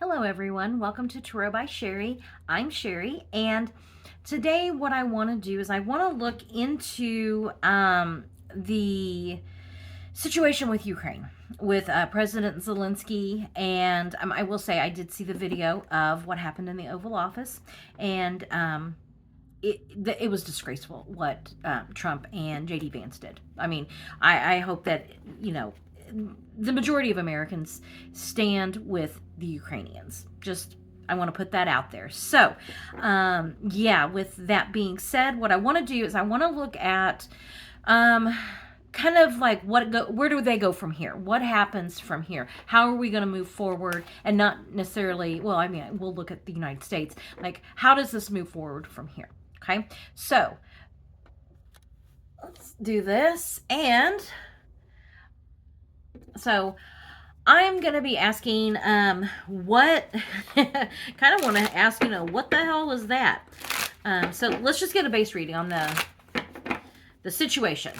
Hello everyone, welcome to Tarot by Sherry. I'm Sherry, and today what I want to do is I want to look into the situation with Ukraine, with President Zelensky, and I will say I did see the video of what happened in the Oval Office, and it was disgraceful what Trump and JD Vance did. I mean, I hope that, the majority of Americans stand with the Ukrainians. Just, I want to put that out there. So, with that being said, what I want to do is I want to look at kind of like where do they go from here? What happens from here? How are we going to move forward? And not necessarily, well, I mean, we'll look at the United States. Like, how does this move forward from here? Okay, so let's do this. And so I'm going to be asking what, kind of want to ask, what the hell was that? So let's just get a base reading on the situation.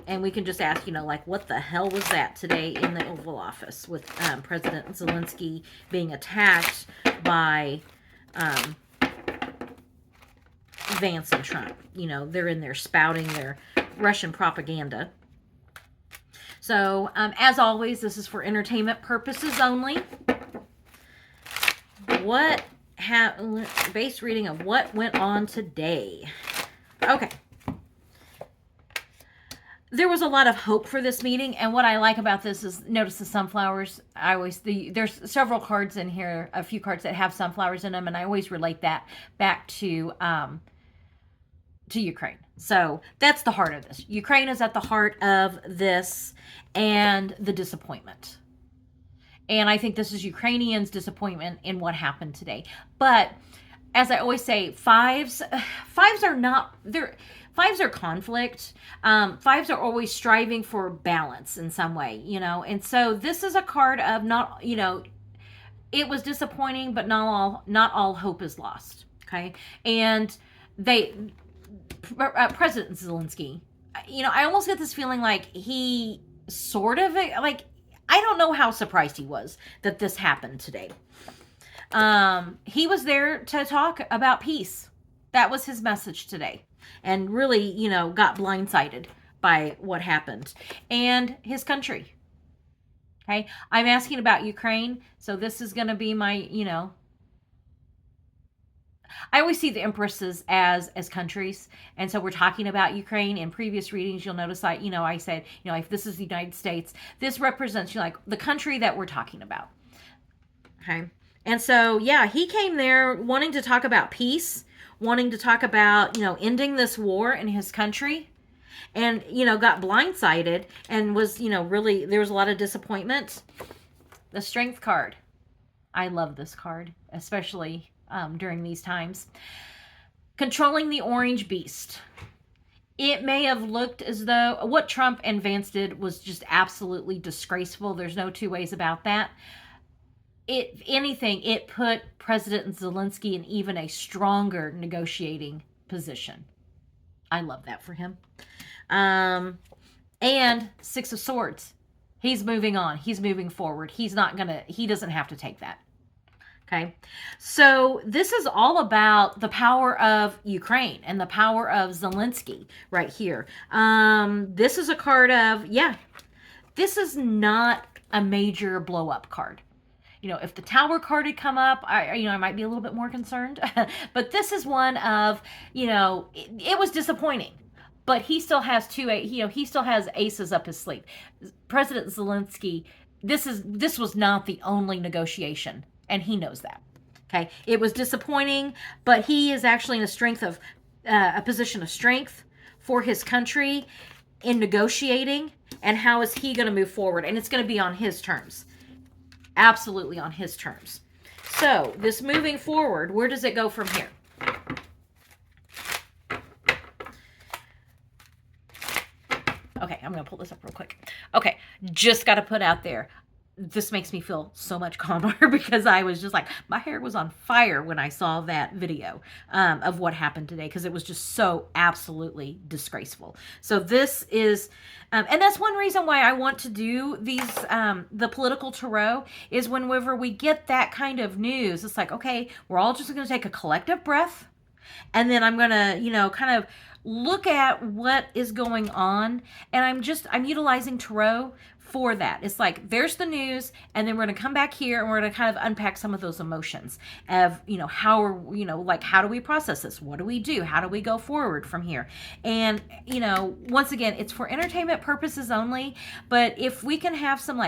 And we can just ask, like, what the hell was that today in the Oval Office with President Zelensky being attacked by Vance and Trump? They're in there spouting their Russian propaganda. So, as always, this is for entertainment purposes only. Base reading of what went on today. Okay. There was a lot of hope for this meeting, and what I like about this is, notice the sunflowers. There's several cards in here, a few cards that have sunflowers in them, and I always relate that back to Ukraine. So that's the heart of this. Ukraine is at the heart of this, and the disappointment. And I think this is Ukrainians' disappointment in what happened today. But as I always say, fives are not, fives are conflict. Fives are always striving for balance in some way, and so this is a card of not, it was disappointing, but not all hope is lost. Okay. And President Zelensky, I almost get this feeling like he sort of, like, I don't know how surprised he was that this happened today. He was there to talk about peace. That was his message today. And really, got blindsided by what happened. And his country. Okay? I'm asking about Ukraine, so this is going to be my, I always see the empresses as countries, and so we're talking about Ukraine. In previous readings, you'll notice I said, if this is the United States, this represents, like, the country that we're talking about. Okay, and so he came there wanting to talk about peace, wanting to talk about ending this war in his country, and got blindsided and was really, there was a lot of disappointment. The Strength card, I love this card, especially during these times. Controlling the orange beast. It may have looked as though what Trump and Vance did was just absolutely disgraceful. There's no two ways about that. If anything, it put President Zelensky in even a stronger negotiating position. I love that for him. And Six of Swords. He's moving on. He's moving forward. He doesn't have to take that. Okay, so this is all about the power of Ukraine and the power of Zelensky right here. This is a card of, this is not a major blow up card. If the Tower card had come up, I might be a little bit more concerned. But this is one of, it was disappointing. But he still has he still has aces up his sleeve. President Zelensky, this was not the only negotiation. And he knows that. Okay, it was disappointing, but he is actually in a position of strength for his country in negotiating. And how is he going to move forward? And it's going to be on his terms, absolutely on his terms. So this moving forward, where does it go from here? Okay, I'm going to pull this up real quick. Okay, just got to put out there, this makes me feel so much calmer because I was just like, my hair was on fire when I saw that video of what happened today, because it was just so absolutely disgraceful. So this is, and that's one reason why I want to do these, the political tarot, is whenever we get that kind of news, it's like, okay, we're all just going to take a collective breath. And then I'm going to, kind of look at what is going on. And I'm utilizing tarot for that. It's like, there's the news, and then we're going to come back here and we're going to kind of unpack some of those emotions of, how do we process this? What do we do? How do we go forward from here? And, once again, it's for entertainment purposes only. But if we can have some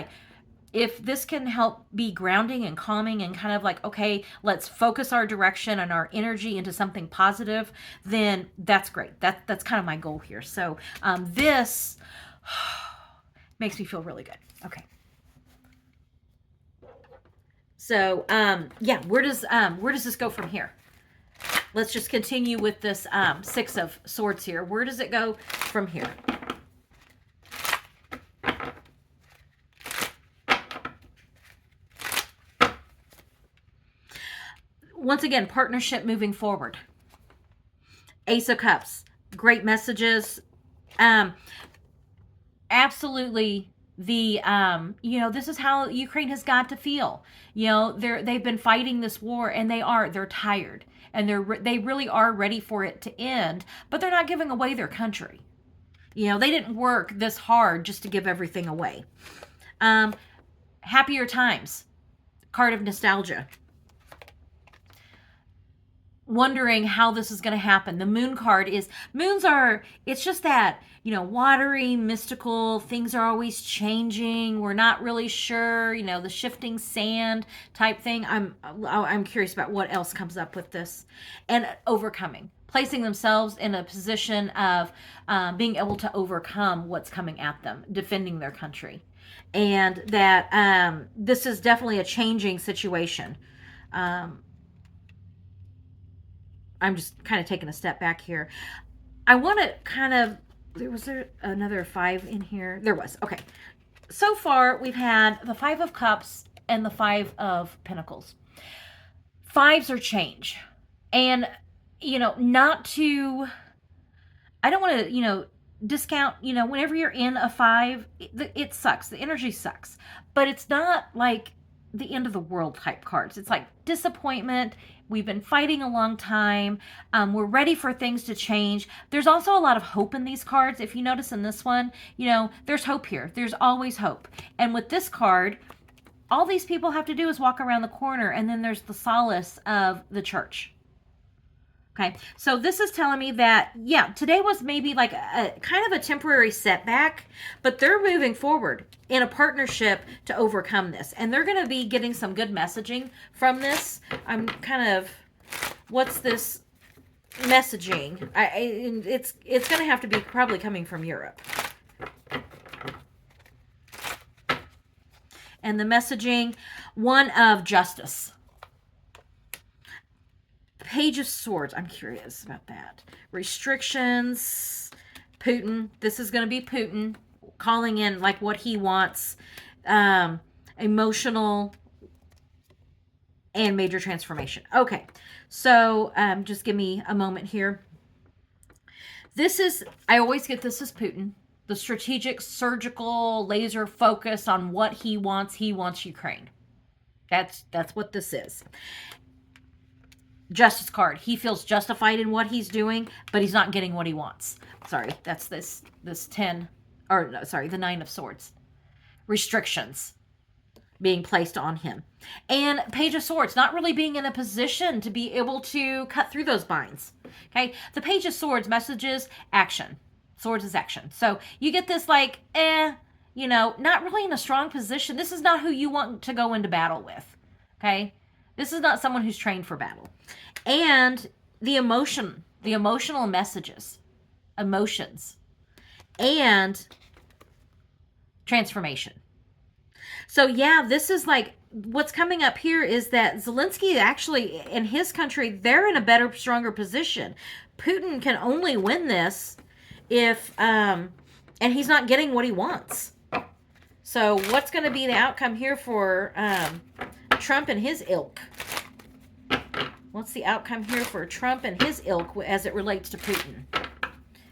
if this can help be grounding and calming and kind of like, okay, let's focus our direction and our energy into something positive, then that's great. That's kind of my goal here. So this makes me feel really good. Okay. So where does this go from here? Let's just continue with this Six of Swords here. Where does it go from here? Once again, partnership moving forward. Ace of Cups, great messages. Absolutely, this is how Ukraine has got to feel. They've been fighting this war, and they're tired, and they really are ready for it to end, but they're not giving away their country. They didn't work this hard just to give everything away. Happier times, card of nostalgia. Wondering how this is going to happen. The moon card it's just that, watery, mystical, things are always changing. We're not really sure, the shifting sand type thing. I'm curious about what else comes up with this. And overcoming, placing themselves in a position of being able to overcome what's coming at them, defending their country. And that this is definitely a changing situation. I'm just kind of taking a step back here. I want to kind of, was there another 5 in here? There was. Okay. So far, we've had the 5 of Cups and the 5 of Pentacles. 5s are change. And, not to, I don't want to, discount, whenever you're in a 5, it sucks. The energy sucks. But it's not like the end of the world type cards. It's like disappointment. We've been fighting a long time. We're ready for things to change. There's also a lot of hope in these cards. If you notice in this one, there's hope here. There's always hope. And with this card, all these people have to do is walk around the corner, and then there's the solace of the church. Okay, so this is telling me that, today was maybe like a kind of a temporary setback, but they're moving forward in a partnership to overcome this. And they're going to be getting some good messaging from this. I'm kind of, what's this messaging? It's going to have to be probably coming from Europe. And the messaging, one of justice. Page of Swords. I'm curious about that. Restrictions. Putin. This is going to be Putin calling in like what he wants. Emotional and major transformation. Okay. So just give me a moment here. I always get this as Putin. The strategic, surgical, laser focus on what he wants. He wants Ukraine. That's what this is. Justice card. He feels justified in what he's doing, but he's not getting what he wants. Sorry, that's this 10, or no, sorry, the 9 of Swords. Restrictions being placed on him. And Page of Swords, not really being in a position to be able to cut through those binds. Okay, the Page of Swords messages action. Swords is action. So you get this like, not really in a strong position. This is not who you want to go into battle with. Okay, this is not someone who's trained for battle. And the emotional messages, emotions, and transformation. So this is like, what's coming up here is that Zelensky actually, in his country, they're in a better, stronger position. Putin can only win this if, and he's not getting what he wants. So what's going to be the outcome here for Trump and his ilk? What's the outcome here for Trump and his ilk as it relates to Putin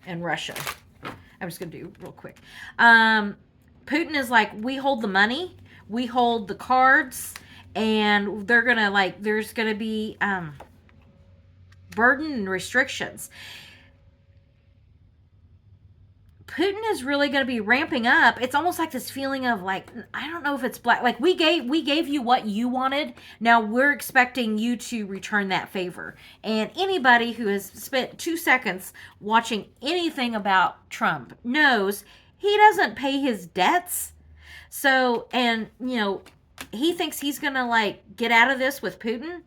and Russia? I'm just going to do real quick. Putin is like, we hold the money, we hold the cards, and they're going to like, there's going to be burden and restrictions. Putin is really going to be ramping up. It's almost like this feeling of like, I don't know if it's black. Like we gave you what you wanted. Now we're expecting you to return that favor. And anybody who has spent 2 seconds watching anything about Trump knows he doesn't pay his debts. So, and you know, he thinks he's going to like get out of this with Putin.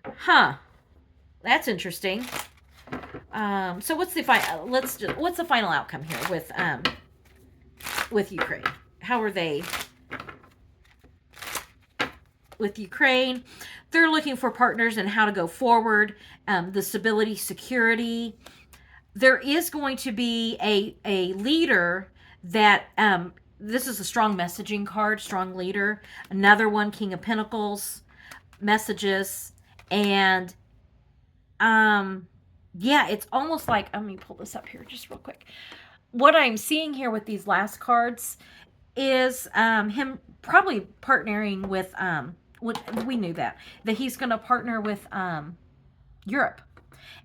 Huh. That's interesting. So what's the final outcome here with Ukraine? How are they with Ukraine? They're looking for partners and how to go forward. The stability, security. There is going to be a leader that this is a strong messaging card, strong leader. Another one, King of Pentacles, messages, and yeah, it's almost like, let me pull this up here just real quick. What I'm seeing here with these last cards is him probably partnering with, we knew that he's going to partner with Europe.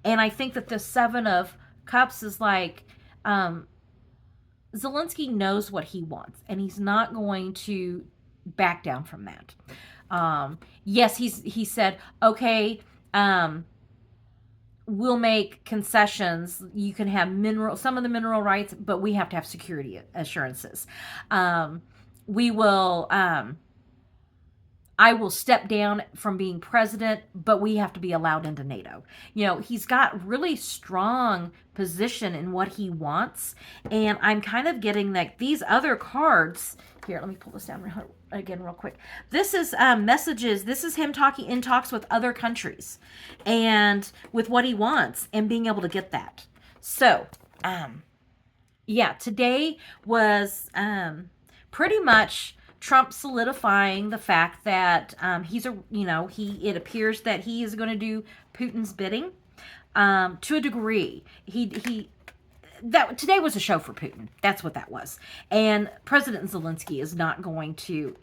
And I think that the Seven of Cups is like, Zelensky knows what he wants, and he's not going to back down from that. Yes, he said, okay, we'll make concessions. You can have some of the mineral rights, but we have to have security assurances. We will, I will step down from being president, but we have to be allowed into NATO. You know, he's got really strong position in what he wants. And I'm kind of getting like these other cards here. Let me pull this down again real quick. This is messages. This is him talking in talks with other countries and with what he wants and being able to get that. So, yeah, today was pretty much Trump solidifying the fact that it appears that he is going to do Putin's bidding to a degree. That today was a show for Putin. That's what that was. And President Zelensky is not going to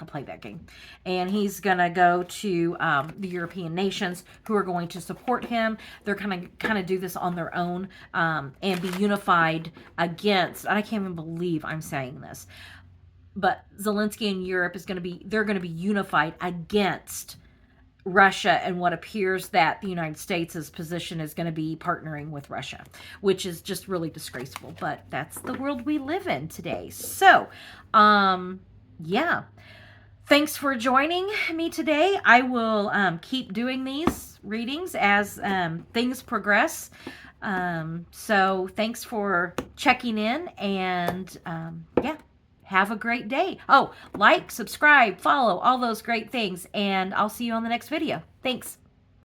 play that game. And he's going to go to the European nations who are going to support him. They're kind of do this on their own and be unified against, I can't even believe I'm saying this, but Zelensky in Europe they're going to be unified against Russia and what appears that the United States' position is going to be partnering with Russia, which is just really disgraceful, but that's the world we live in today. So, yeah. Thanks for joining me today. I will keep doing these readings as things progress. So thanks for checking in, and yeah. Have a great day. Oh, like, subscribe, follow, all those great things. And I'll see you on the next video. Thanks.